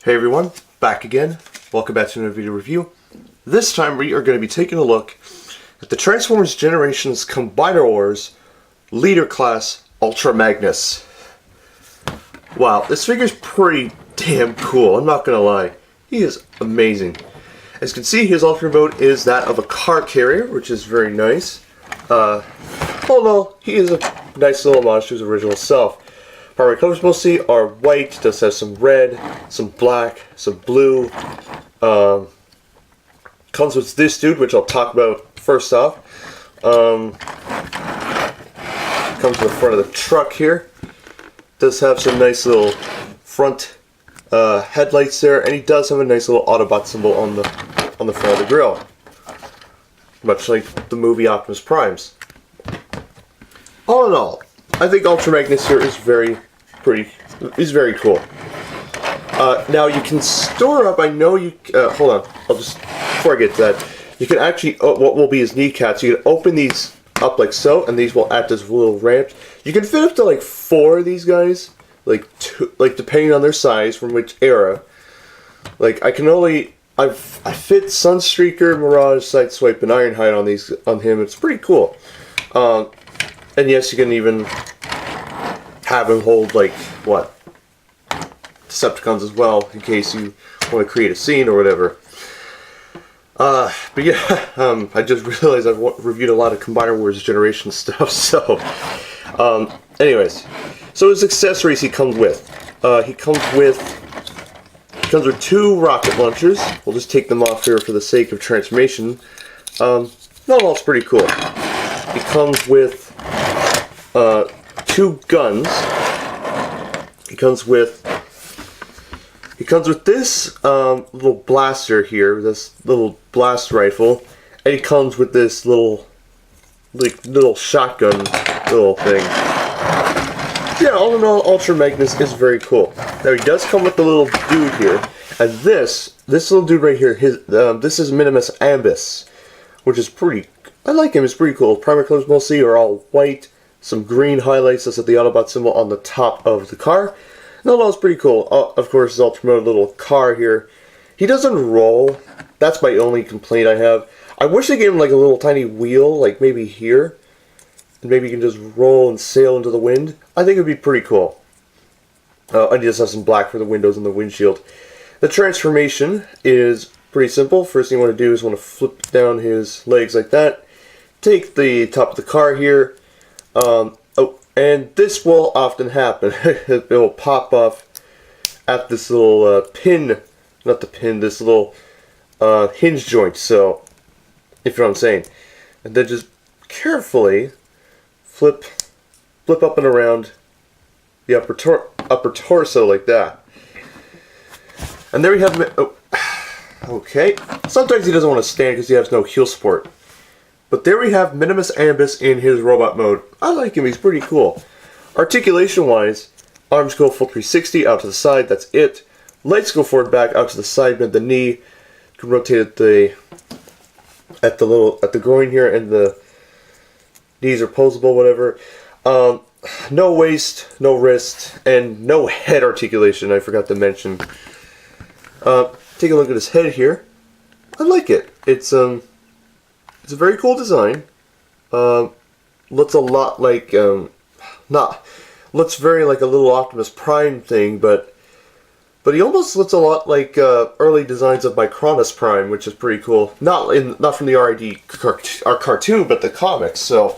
Hey everyone, back again. Welcome back to another video review. This time we are going to be taking a look at the Transformers Generations Combiner Wars Leader Class Ultra Magnus. Wow, this figure's pretty damn cool, I'm not going to lie. He is amazing. As you can see, his alternate mode is that of a car carrier, which is very nice. All in all, he is a nice little homage to his original self. Primary colors mostly are white, does have some red, some black, some blue. Comes with this dude, which I'll talk about first off. Comes to the front of the truck here. Does have some nice little front headlights there, and he does have a nice little Autobot symbol on the front of the grill, much like the movie Optimus Prime's. All in all, I think Ultra Magnus here is very cool. Now you can store up, I know you, hold on, before I get to that, you can actually, what will be his kneecaps, you can open these up like so, and these will act as little ramps. You can fit up to like 4 of these guys, like depending on their size, from which era. Like, I fit Sunstreaker, Mirage, Sideswipe, and Ironhide on him. It's pretty cool. And yes, you can even have him hold, like, what? Decepticons as well, in case you want to create a scene or whatever. But yeah, I just realized I've reviewed a lot of Combiner Wars Generation stuff, so... anyways, so his accessories he comes with. He comes with 2 rocket launchers. We'll just take them off here for the sake of transformation. Not all, it's pretty cool. He comes with 2 guns. He comes with this little blaster here, this little blast rifle, and he comes with this little shotgun little thing. Yeah, all in all, Ultra Magnus is very cool. Now he does come with the little dude here, and this little dude right here, this is Minimus Ambus, which is pretty. I like him. It's pretty cool. Primary colors mostly are all white. Some green highlights. That's the Autobot symbol on the top of the car. No, it's pretty cool. Of course, his ultimate little car here. He doesn't roll. That's my only complaint I have. I wish they gave him like a little tiny wheel, like maybe here. And maybe you can just roll and sail into the wind. I think it would be pretty cool. And he just has some black for the windows and the windshield. The transformation is pretty simple. First thing you want to do is want to flip down his legs like that. Take the top of the car here. And this will often happen. It will pop off at this little this little hinge joint, so, if you know what I'm saying. And then just carefully flip up and around the upper torso like that. And there we have okay. Sometimes he doesn't want to stand because he has no heel support. But there we have Minimus Ambus in his robot mode. I like him, he's pretty cool. Articulation-wise, arms go full 360 out to the side, that's it. Legs go forward back out to the side, bend the knee. You can rotate at the groin here, and the knees are posable, whatever. No waist, no wrist, and no head articulation, I forgot to mention. Take a look at his head here. I like it. It's a very cool design. Looks a lot like, looks very like a little Optimus Prime thing, but he almost looks a lot like early designs of Micronus Prime, which is pretty cool. Not from the RID cartoon, but the comics. So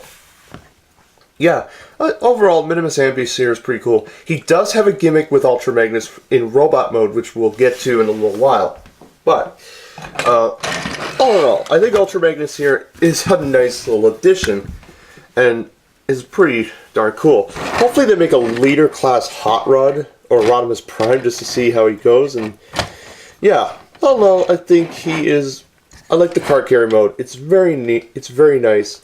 yeah, overall, Minimus Ambus here is pretty cool. He does have a gimmick with Ultra Magnus in robot mode, which we'll get to in a little while. But all in all, I think Ultra Magnus here is a nice little addition, and is pretty darn cool. Hopefully they make a leader class Hot Rod or Rodimus Prime just to see how he goes, and yeah, all in all, I think he is. I like the car carrier mode. It's very neat. It's very nice.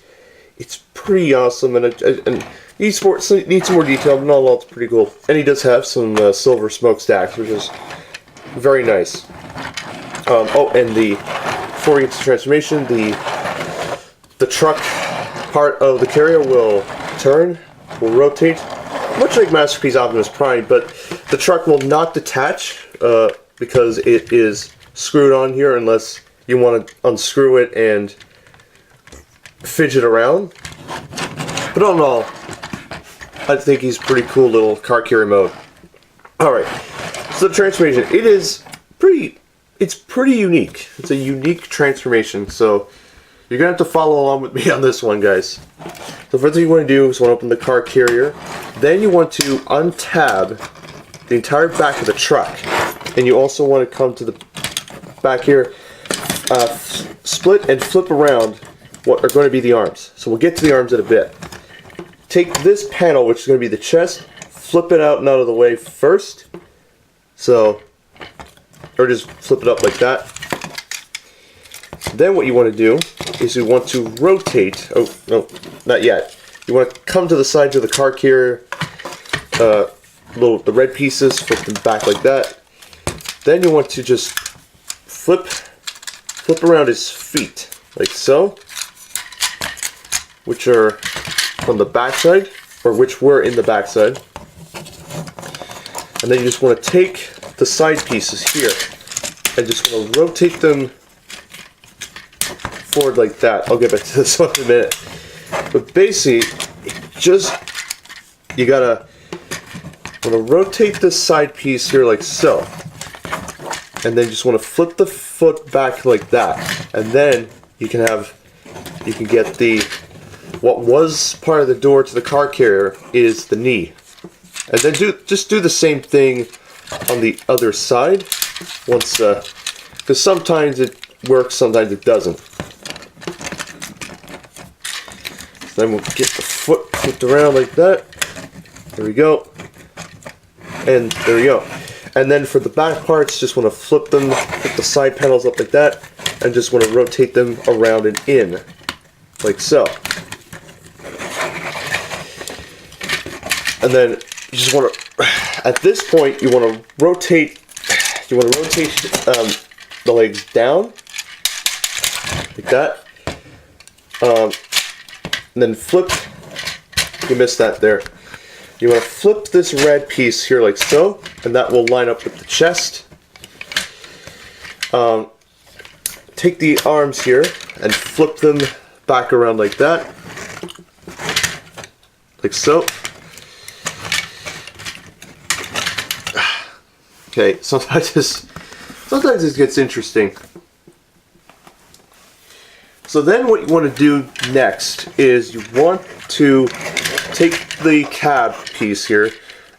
It's pretty awesome, and needs some more detail, but all in all, it's pretty cool. And he does have some silver smokestacks, which is very nice. And before we get to transformation, the truck part of the carrier will turn, will rotate, much like Masterpiece Optimus Prime, but the truck will not detach because it is screwed on here unless you want to unscrew it and fidget around. But all in all, I think he's pretty cool little car carrier mode. Alright, so the transformation, it's pretty unique. It's a unique transformation, so you're going to have to follow along with me on this one, guys. So first thing you want to do is you want to open the car carrier. Then you want to untab the entire back of the truck. And you also want to come to the back here, split and flip around what are going to be the arms. So we'll get to the arms in a bit. Take this panel, which is going to be the chest, flip it out and out of the way first. So, or just flip it up like that. Then what you want to do is you want to rotate, oh no, not yet. You want to come to the sides of the car carrier, the red pieces, flip them back like that. Then you want to just flip around his feet, like so, which are from the back side, or which were in the back side. And then you just want to take the side pieces here and just want to rotate them forward like that. I'll get back to this one in a minute. But basically, you gotta want to rotate this side piece here like so. And then just want to flip the foot back like that. And then you can get what was part of the door to the car carrier is the knee. And then just do the same thing on the other side. Once, because sometimes it works, sometimes it doesn't. So then we'll get the foot flipped around like that. There we go. And there we go. And then for the back parts, just want to flip the side panels up like that, and just want to rotate them around and in, like so. And then you just want to, at this point, you want to rotate the legs down, like that. And then flip, you missed that there. You want to flip this red piece here like so, and that will line up with the chest. Take the arms here and flip them back around like that, like so. Okay, sometimes this gets interesting. So then what you want to do next is you want to take the cab piece here,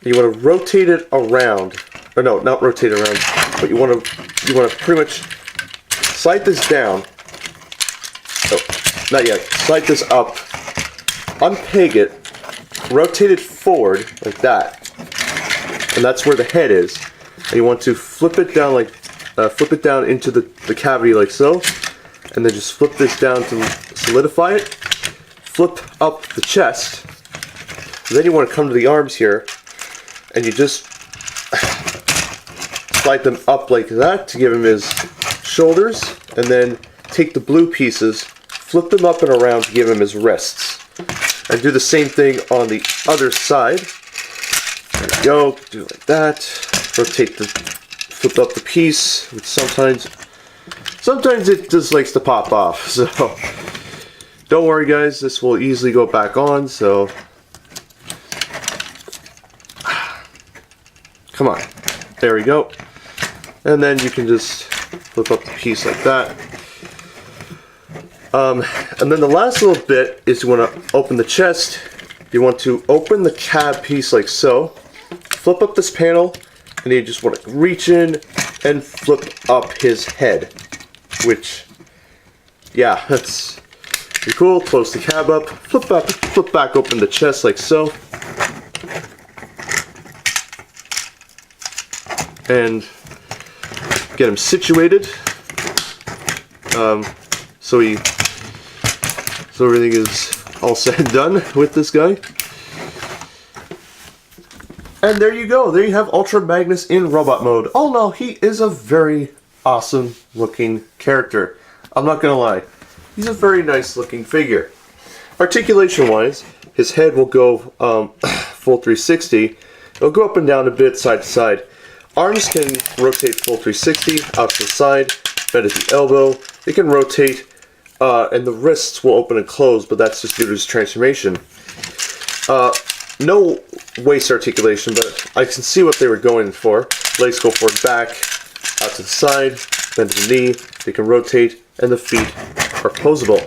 you want to rotate it around, or no, not rotate it around, but you want to pretty much slide this down. Oh, not yet. Slide this up, unpeg it, rotate it forward like that, and that's where the head is. And you want to flip it down into the cavity like so, and then just flip this down to solidify it. Flip up the chest. And then you want to come to the arms here, and you just slide them up like that to give him his shoulders, and then take the blue pieces, flip them up and around to give him his wrists. And do the same thing on the other side. There we go, do it like that. Rotate flip up the piece, which sometimes it just likes to pop off, so don't worry guys, this will easily go back on, so come on, there we go. And then you can just flip up the piece like that. And then the last little bit is you want to open the chest. You want to open the cab piece like so, flip up this panel, and you just want to reach in and flip up his head, which, yeah, that's pretty cool. Close the cab up, flip back open the chest like so, and get him situated. So everything is all said and done with this guy. And there you go. There you have Ultra Magnus in robot mode. All in all, he is a very awesome looking character. I'm not gonna lie. He's a very nice looking figure. Articulation wise, his head will go full 360. It'll go up and down a bit, side to side. Arms can rotate full 360 out to the side, bend at the elbow. They can rotate, and the wrists will open and close, but that's just due to his transformation. No waist articulation, but I can see what they were going for. Legs go forward, back, out to the side, bend to the knee. They can rotate, and the feet are posable.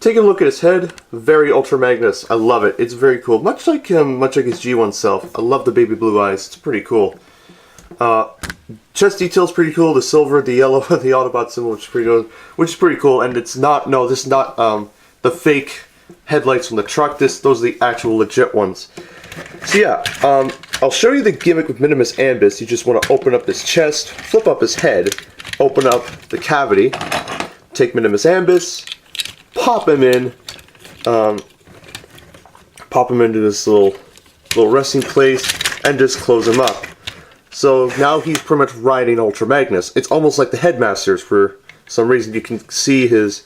Take a look at his head. Very Ultra Magnus. I love it. It's very cool. Much like his G1 self. I love the baby blue eyes. It's pretty cool. Chest detail's pretty cool. The silver, the yellow, the Autobot symbol, which is pretty cool. And it's not. No, this is not the fake headlights from the truck. Those are the actual legit ones. So yeah, I'll show you the gimmick with Minimus Ambus. You just want to open up his chest, flip up his head, open up the cavity, take Minimus Ambus, pop him in, pop him into this little resting place, and just close him up. So now he's pretty much riding Ultra Magnus. It's almost like the Headmasters. For some reason, you can see the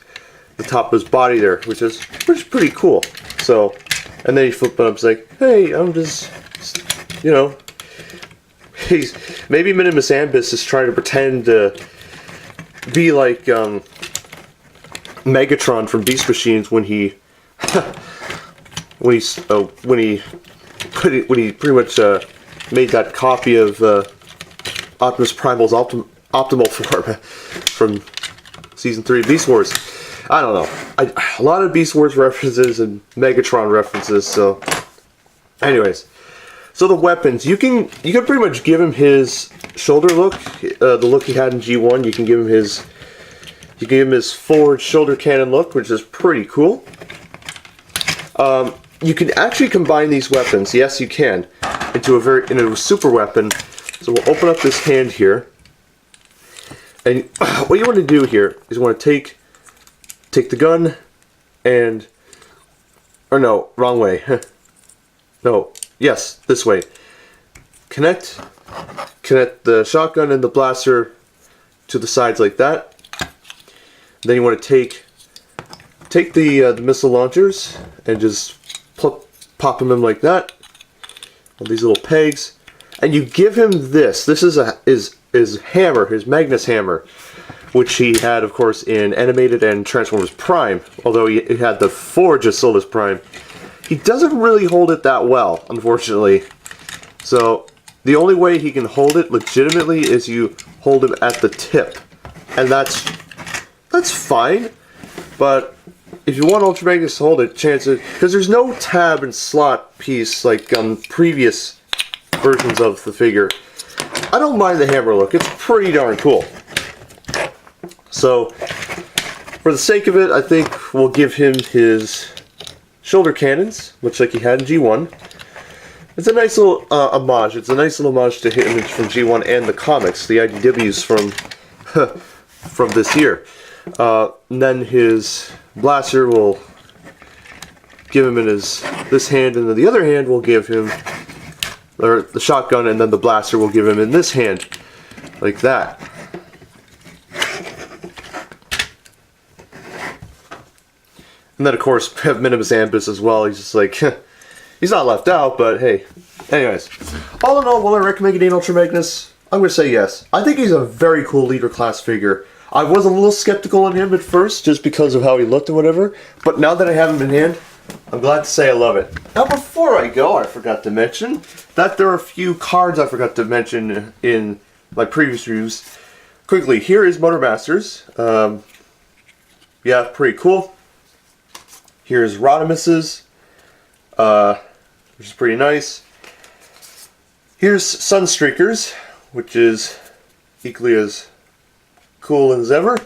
top of his body there, which is pretty cool. So, and then you flip it up. It's like, hey, I'm just, you know, maybe Minimus Ambus is trying to pretend to be like Megatron from Beast Machines when he when he pretty much made that copy of Optimus Primal's optimal form from Season 3 of Beast Wars. I don't know. A lot of Beast Wars references and Megatron references, so... Anyways. So the weapons. You can pretty much give him his shoulder look. The look he had in G1. You can give him his forward shoulder cannon look, which is pretty cool. You can actually combine these weapons. Yes, you can. Into a super weapon. So we'll open up this hand here. And what you want to do here is you want to take the gun and... Or no, wrong way. No, yes, this way. Connect the shotgun and the blaster to the sides like that. Then you want to take the missile launchers and just pop them in like that. On these little pegs. And you give him this. This is his hammer, his Magnus hammer, which he had, of course, in Animated and Transformers Prime, although he had the Forge as Solus Prime. He doesn't really hold it that well, unfortunately. So, the only way he can hold it legitimately is you hold him at the tip. And that's fine, but if you want Ultra Magnus to hold it, chances... Because there's no tab and slot piece like on previous versions of the figure. I don't mind the hammer look. It's pretty darn cool. So, for the sake of it, I think we'll give him his shoulder cannons, much like he had in G1. It's a nice little homage. It's a nice little homage to him from G1 and the comics, the IDWs from this year. And then his blaster will give him in this hand, and then the other hand will give him, or the shotgun, and then the blaster will give him in this hand, like that. And then, of course, we have Minimus Ambus as well. He's just like, he's not left out, but hey. Anyways, all in all, will I recommend getting Ultra Magnus? I'm going to say yes. I think he's a very cool leader class figure. I was a little skeptical on him at first, just because of how he looked and whatever. But now that I have him in hand, I'm glad to say I love it. Now, before I go, I forgot to mention that there are a few cards I forgot to mention in my previous reviews. Quickly, here is Motor Masters. Yeah, pretty cool. Here's Rodimus's, which is pretty nice. Here's Sunstreakers, which is equally as cool as ever.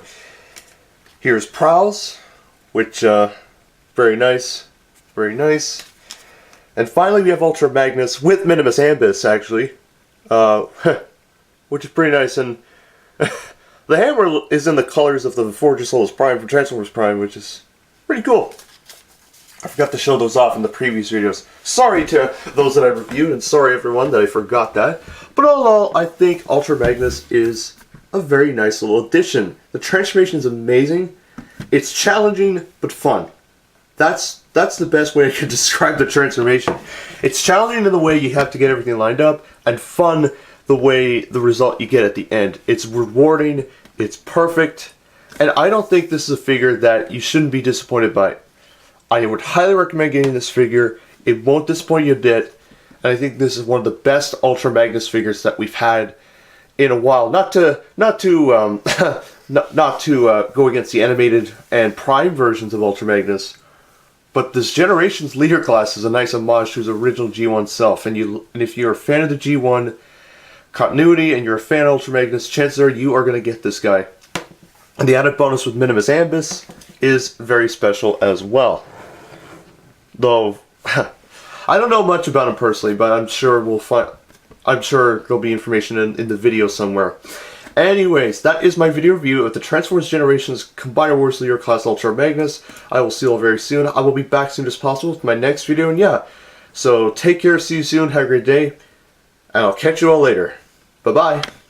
Here's Prowls, which very nice, very nice. And finally, we have Ultra Magnus with Minimus Ambus, actually, which is pretty nice. And the hammer is in the colors of the Forge Solus Prime from Transformers Prime, which is pretty cool. I forgot to show those off in the previous videos. Sorry to those that I reviewed, and sorry everyone that I forgot that. But all in all, I think Ultra Magnus is a very nice little addition. The transformation is amazing. It's challenging, but fun. That's the best way I could describe the transformation. It's challenging in the way you have to get everything lined up, and fun the way the result you get at the end. It's rewarding, it's perfect, and I don't think this is a figure that you shouldn't be disappointed by. I would highly recommend getting this figure. It won't disappoint you a bit, and I think this is one of the best Ultra Magnus figures that we've had in a while. Not to go against the animated and Prime versions of Ultra Magnus, but this generation's leader class is a nice homage to his original G1 self. And if you're a fan of the G1 continuity and you're a fan of Ultra Magnus, chances are you are going to get this guy. And the added bonus with Minimus Ambus is very special as well. Though I don't know much about him personally, but I'm sure there'll be information in the video somewhere. Anyways, that is my video review of the Transformers Generations Combiner Wars Leader Class Ultra Magnus. I will see you all very soon. I will be back as soon as possible with my next video, and yeah. So take care, see you soon, have a great day, and I'll catch you all later. Bye-bye.